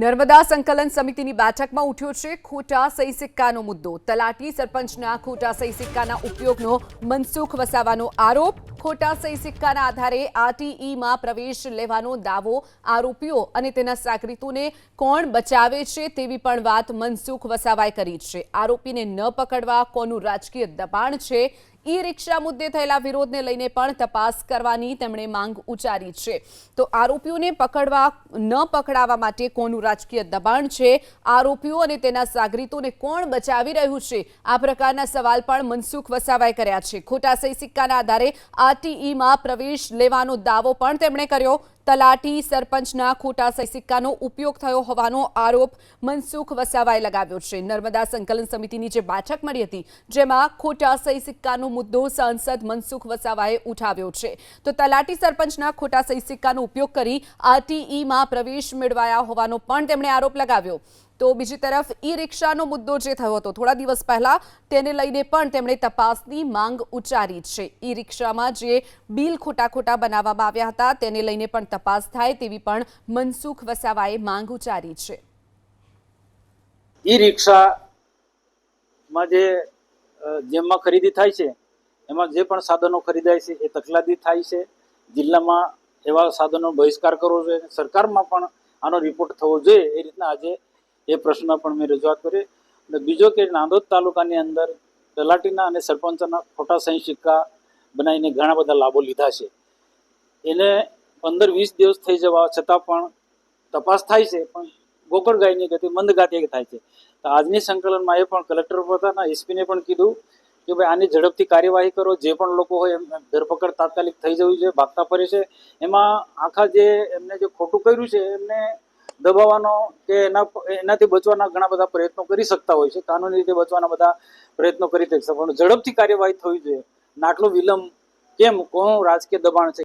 નર્મદા સંકલન સમિતિની બેઠકમાં ઉઠ્યો છે ખોટા સહી સિક્કાનો મુદ્દો। તલાટી સરપંચના ખોટા સહી સિક્કાના ઉપયોગનો મનસુખ વસાવાનો આરોપ। ખોટા સહી સિક્કાના આધારે આરટીઈમાં પ્રવેશ લેવાનો દાવો આરોપીઓ અને તેના સાગરીતોને કોણ બચાવે છે તેવી પણ વાત મનસુખ વસાવાએ કરી છે। આરોપીને ન પકડવા કોનું રાજકીય દબાણ છે, ઈ રિક્ષા મુદ્દે થયેલા વિરોધને લઈને પણ તપાસ કરવાની તેમણે માંગ ઉચ્ચારી છે। તો આરોપીઓને પકડાવવા માટે કોનું રાજકીય દબાણ છે, આરોપીઓ અને તેના સાગરીતોને કોણ બચાવી રહ્યું છે, આ પ્રકારના સવાલ પણ મનસુખ વસાવાએ કર્યા છે। ખોટા સહી સિક્કાના આધારે આરટીઈમાં પ્રવેશ લેવાનો દાવો પણ તેમણે કર્યો। તલાટી સરપંચના ખોટા સહી સિક્કાનો ઉપયોગ થયો હોવાનો આરોપ મનસુખ વસાવાએ લગાવ્યો છે। નર્મદા સંકલન સમિતિની જે બેઠક મળી હતી જેમાં ખોટા સહી સિક્કાનો મુદ્દો સાંસદ મનસુખ વસાવાએ ઉઠાવ્યો છે। તો તલાટી સરપંચના ખોટા સહી સિક્કાનો ઉપયોગ કરી આરટીઈમાં પ્રવેશ મેળવાયા હોવાનો પણ તેમણે આરોપ લગાવ્યો। તો બીજી તરફ ઈ રિક્ષાનો મુદ્દો જે થયો હતો થોડા દિવસ પહેલા તેને લઈને પણ તેમણે તપાસની માંગ ઉચ્ચારી છે। ઈ રિક્ષામાં જે બિલ ખોટા બનાવવામાં આવ્યા હતા તેને લઈને પણ તપાસ થાય તેવી પણ મનસુખ વસાવાએ માંગ ઉચ્ચારી છે। ઈ રિક્ષામાં જેમાં ખરીદી થાય છે એમાં જે પણ સાધનો ખરીદાય છે એ તકલાદી થાય છે। જિલ્લામાં એવા સાધનો બહિષ્કાર કરવો જોઈએ, સરકારમાં પણ આનો રિપોર્ટ થવો જોઈએ। એ રીતના આજે એ પ્રશ્ન પણ મેં રજૂઆત કરી। અને બીજો કે નાંદોદ તાલુકાની અંદર તલાટીના અને સરપંચના ખોટા સહી સિક્કા બનાવીને ઘણા બધા લાભો લીધા છે। એને 15-20 દિવસ થઈ જવા છતાં પણ તપાસ થાય છે, પણ ગોકળગાયની ગતિ મંદગાતી થાય છે। તો આજની સંકલનમાં એ પણ કલેક્ટર પોતાના એસપીને પણ કીધું કે ભાઈ આની ઝડપથી કાર્યવાહી કરો, જે પણ લોકો હોય એમ ધરપકડ તાત્કાલિક થઈ જવી જોઈએ। ભાગતા ફરે છે એમાં આખા જે એમને જે ખોટું કર્યું છે એમને દબાવવાનો કે એનાથી બચવાના ઘણા બધા પ્રયત્નો કરી શકતા હોય છે, કાનૂની રીતે બચવાના બધા પ્રયત્નો કરી શકતા, પણ ઝડપથી કાર્યવાહી થવી જોઈએ। આટલો વિલંબ કેમ? કોનું રાજકીય દબાણ છે?